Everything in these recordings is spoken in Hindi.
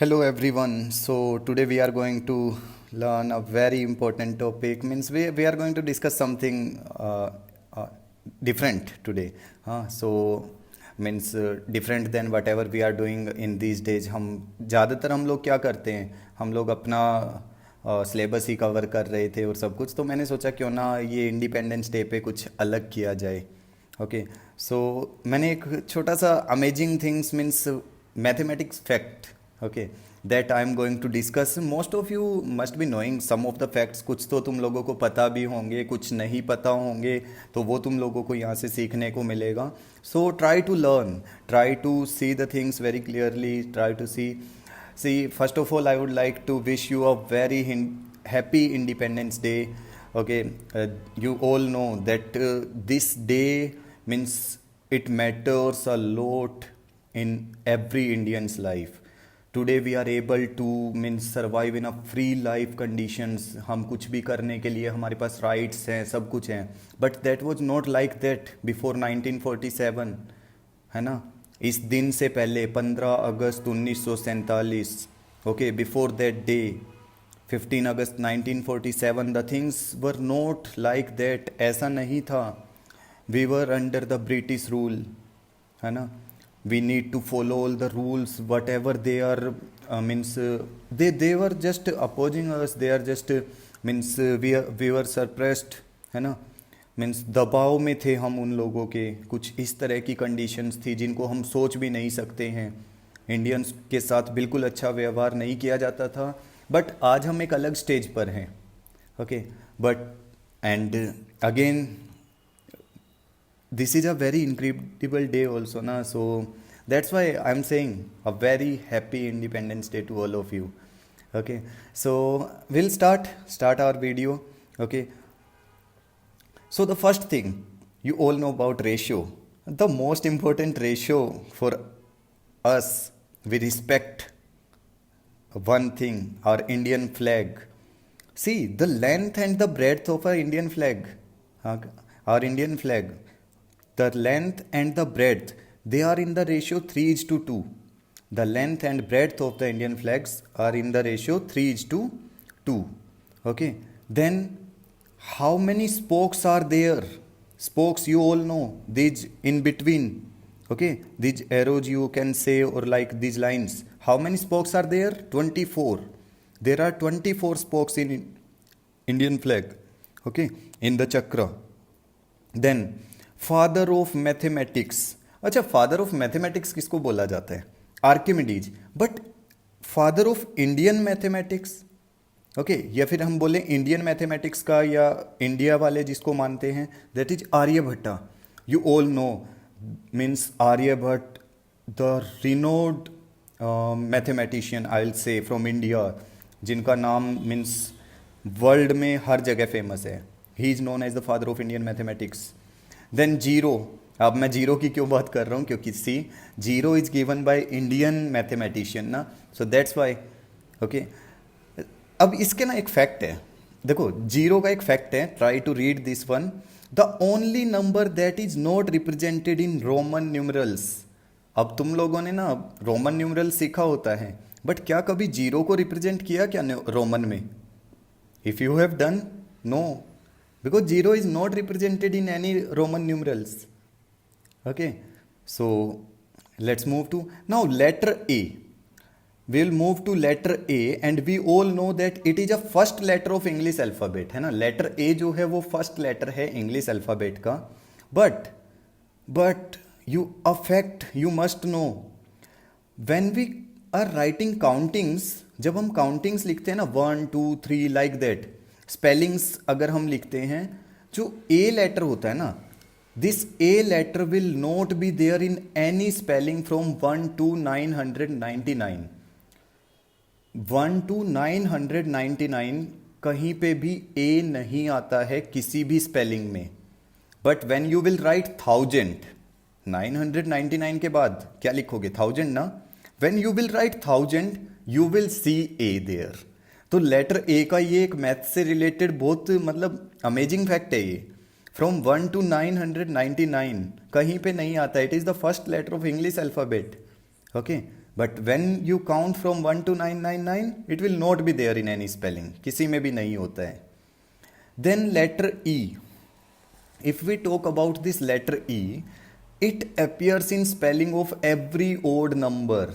Hello everyone. So today we are going to learn a very important topic. Means we are going to discuss something different today. So means different than whatever we are doing in these days. हम ज़्यादातर हम लोग क्या करते हैं, हम लोग अपना सिलेबस ही कवर कर रहे थे और सब कुछ. तो मैंने सोचा क्यों ना ये इंडिपेंडेंस डे पे कुछ अलग किया जाए. ओके. सो मैंने एक छोटा सा amazing things means mathematics fact, okay, that I am going to discuss. Most of you must be knowing some of the facts. कुछ तो तुम लोगों को पता भी होंगे, कुछ नहीं पता होंगे, तो वो तुम लोगों को यहाँ से सीखने को मिलेगा. So try to learn, try to see the things very clearly, try to see. First of all, I would like to wish you a very happy Independence Day. Okay, you all know that this day means it matters a lot in every Indian's life. Today we are able to means survive in a free life conditions. हम कुछ भी करने के लिए हमारे पास राइट्स हैं, सब कुछ हैं. But that was not like that before 1947, है ना. इस दिन से पहले 15 अगस्त 1947, okay, before that day 15 August 1947, the things were not like that. ऐसा नहीं था. We were under the British rule, है ना. We need to follow all the rules whatever they are means they were just opposing us. They are just means we were suppressed, है ना. मीन्स दबाव में थे हम उन लोगों के. कुछ इस तरह की कंडीशंस थी जिनको हम सोच भी नहीं सकते हैं. इंडियंस के साथ बिल्कुल अच्छा व्यवहार नहीं किया जाता था. बट आज हम एक अलग स्टेज पर हैं. Okay. But and again this is a very incredible day also, na. So that's why I'm saying a very happy Independence Day to all of you. Okay, so we'll start our video. Okay, so the first thing, you all know about ratio. The most important ratio for us, we respect one thing, our Indian flag. See the length and the breadth of our Indian flag. Our Indian flag, the length and the breadth, they are in the ratio 3:2. The length and breadth of the Indian flags are in the ratio 3:2. Okay. Then how many spokes are there? Spokes, you all know, these in between. Okay, these arrows you can say, or like these lines. How many spokes are there? 24. There are 24 spokes in Indian flag. Okay, in the chakra. Then father of mathematics. अच्छा, फादर ऑफ मैथमेटिक्स किसको बोला जाता है? Archimedes. But father of Indian mathematics, okay, या फिर हम बोले इंडियन मैथमेटिक्स का, या इंडिया वाले जिसको मानते हैं, that is Aryabhatta. You all know means Aryabhatta, the renowned mathematician, I will say, from India, जिनका नाम मीन्स वर्ल्ड में हर जगह फेमस है. He is known as the father of Indian mathematics. Then zero. अब मैं जीरो की क्यों बात कर रहा हूँ? क्योंकि see, zero is given by Indian mathematician ना. So that's why. ओके. अब इसके ना एक फैक्ट है. देखो, जीरो का एक फैक्ट है. Try to read this one. The only number that is not represented in Roman numerals. अब तुम लोगों ने ना रोमन न्यूमरल सीखा होता है, बट क्या कभी जीरो को रिप्रेजेंट किया क्या रोमन में? If you have done, no, because 0 is not represented in any Roman numerals. Okay, so let's move to now letter A. We'll move to letter A, and we all know that it is a first letter of English alphabet, है ना. letter A जो है वो first letter है English alphabet का. but you, a fact you must know, when we are writing countings, जब हम countings लिखते हैं ना 1 2 3 like that, स्पेलिंग्स अगर हम लिखते हैं, जो ए लेटर होता है ना, this A letter will not be there in any spelling from 1 to 999. 1 to 999 कहीं पे भी ए नहीं आता है किसी भी स्पेलिंग में. But when you will write 1000, 999 के बाद क्या लिखोगे? 1000 ना. When you will write 1000, you will see A there. तो लेटर ए का ये एक मैथ से रिलेटेड बहुत मतलब अमेजिंग फैक्ट है ये. फ्रॉम 1 to 999 कहीं पे नहीं आता. It is the first letter of English alphabet. Okay, but when you count from 1 to 999 it will not be there in any spelling, किसी में भी नहीं होता है. Then letter E, if we talk about this letter E, it appears in spelling of every odd number.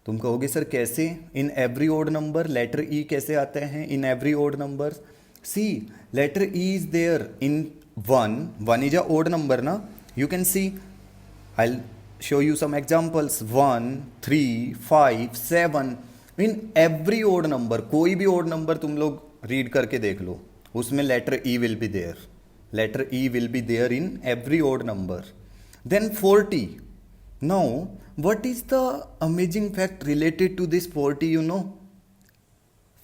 तुम कहोगे सर कैसे? In every odd number letter E कैसे आते हैं in every odd number? C, letter E is there in 1 is a odd number ना. You can see, I show you some examples. 1, 3, 5, 7 in every odd number. कोई भी ओड नंबर तुम लोग रीड करके देख लो, उसमें letter E will be there. Letter E will be there in every odd number. Then 40. Now what is the amazing fact related to this 40? You know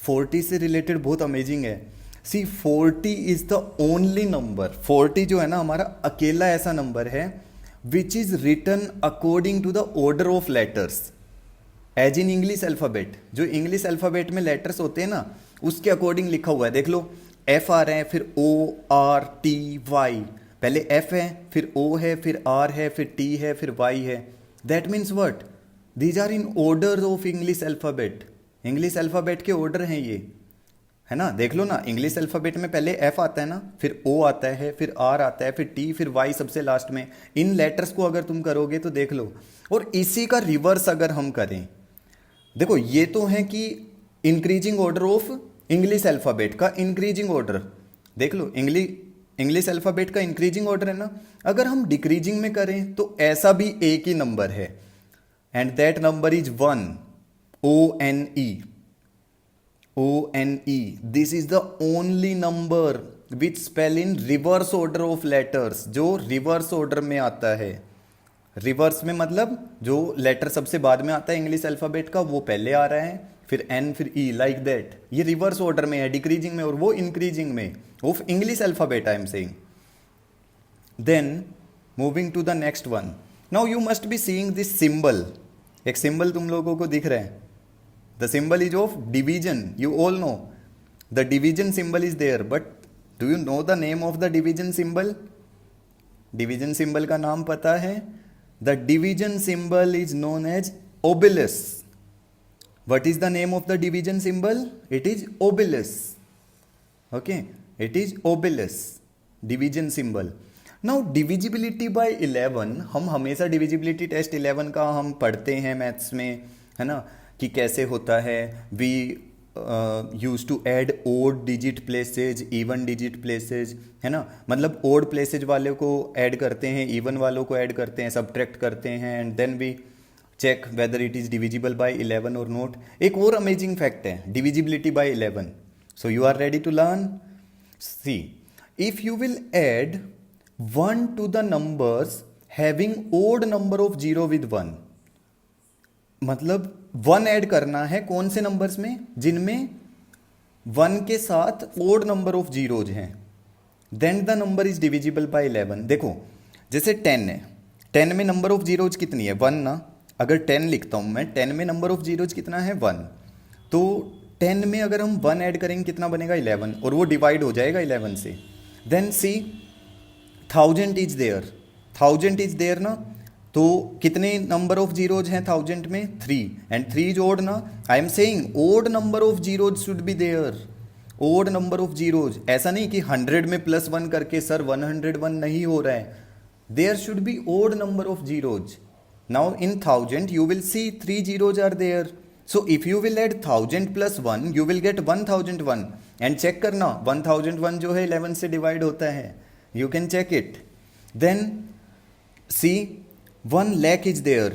40 से रिलेटेड बहुत अमेजिंग है. See 40 is the only number. 40 जो है ना हमारा अकेला ऐसा नंबर है which is written according to the order of letters as in English alphabet. जो इंग्लिश अल्फ़ाबेट में लेटर्स होते हैं ना उसके अकॉर्डिंग लिखा हुआ है. देख लो, एफ आ रहे हैं, फिर ओ आर टी वाई. पहले एफ है, फिर ओ है, फिर आर है, फिर टी है, फिर वाई है. That means what? These are in order of English alphabet. English alphabet के ऑर्डर हैं ये, है ना. देख लो ना, इंग्लिश अल्फ़ाबेट में पहले एफ आता है ना, फिर ओ आता है, फिर आर आता है, फिर टी, फिर वाई सबसे लास्ट में. इन लेटर्स को अगर तुम करोगे तो देख लो. और इसी का रिवर्स अगर हम करें, देखो ये तो है कि increasing order of English alphabet का इंक्रीजिंग ऑर्डर. देख लो, इंग्लिश अल्फ़ाबेट का इंक्रीजिंग ऑर्डर है ना. अगर हम डिक्रीजिंग में करें तो ऐसा भी एक ही नंबर है, and that number is 1. ONE. ONE. This is the only number which spell in reverse order of letters. जो रिवर्स ऑर्डर में आता है. रिवर्स में मतलब जो लेटर सबसे बाद में आता है इंग्लिश अल्फ़ाबेट का वो पहले आ रहा है, फिर एन, फिर ई, लाइक दैट. ये रिवर्स ऑर्डर में है, डिक्रीजिंग में, और वो इंक्रीजिंग में of English alphabet I am saying. Then moving to the next one. Now you must be seeing this symbol. एक सिंबल तुम लोगों को दिख रहा है. The symbol is of division. You all know the division symbol is there, but do you know the name of the division symbol? Division symbol का नाम पता है? The division symbol is known as obelus. What is the name of the division symbol? It is obelus. Okay, it is obelus. Division symbol. Now divisibility by 11, हम हमेशा divisibility test 11 का हम पढ़ते हैं मैथ्स में, है ना, कि कैसे होता है. We use to add odd digit places, even digit places, है ना. मतलब ओड प्लेसेज वाले को ऐड करते हैं, इवन वालों को ऐड करते हैं, सब्ट्रैक्ट करते हैं, and then we check whether it is divisible by 11 और नॉट. एक और अमेजिंग फैक्ट है divisibility by 11. So you are ready to learn. See, if you will add 1 to the numbers having odd number of 0 with 1, मतलब 1 ऐड करना है कौन से नंबर्स में? जिनमें 1 के साथ ओड नंबर ऑफ जीरोज हैं. Then the number is divisible by 11. देखो जैसे 10 है, 10 में नंबर ऑफ जीरोज कितनी है? 1 ना. अगर 10 लिखता हूं मैं, 10 में नंबर ऑफ जीरोज कितना है? 1. तो 10 में अगर हम 1 ऐड करेंगे कितना बनेगा? 11, और वो डिवाइड हो जाएगा 11 से. Then see, 1000 is there. 1000 is there ना. तो कितने नंबर ऑफ जीरोज हैं 1000 में? 3. एंड 3 इज ओड ना. I am saying odd number of zeros should be there. Odd number of zeros. ऐसा नहीं कि 100 में +1 करके सर 101 नहीं हो रहा है. There should be odd number of zeros. Now in 1000 you will see 3 zeros are there. So if you will add 1000 + 1 you will get 1001. And check करना 1001 जो है 11 से डिवाइड होता है. You can check it. Then see, 1 lakh is there.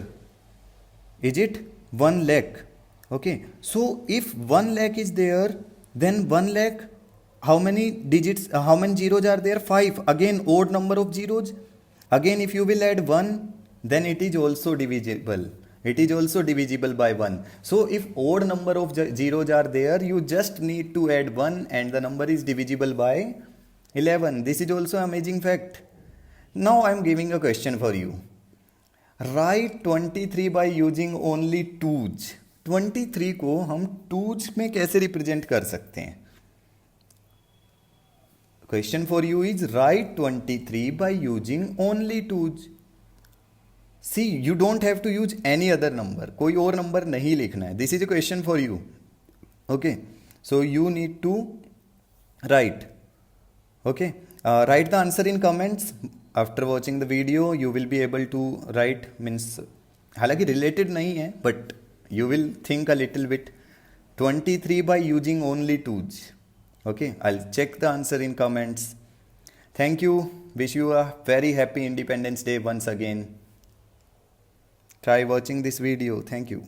Is it 1 lakh? Okay, so if 1 lakh is there, then 1 lakh, how many digits, how many zeros are there? 5. Again odd number of zeros. Again if you will add 1, then it is also divisible. It is also divisible by 1. So if odd number of zeros are there, you just need to add 1 and the number is divisible by 11. This is also amazing fact. Now I am giving a question for you. Write 23 by using only 2's. 23 को हम 2's में कैसे रिप्रेजेंट कर सकते हैं? Question for you is write 23 by using only 2's. See you don't have to use any other number, कोई और नंबर नहीं लिखना है. This is a question for you. Okay, so you need to write. Okay, write the answer in comments. After watching the video, you will be able to write, means हालांकि related नहीं है, but you will think a little bit. 23 by using only 2's. Okay, I'll check the answer in comments. Thank you. Wish you a very happy Independence Day once again. Try watching this video. Thank you.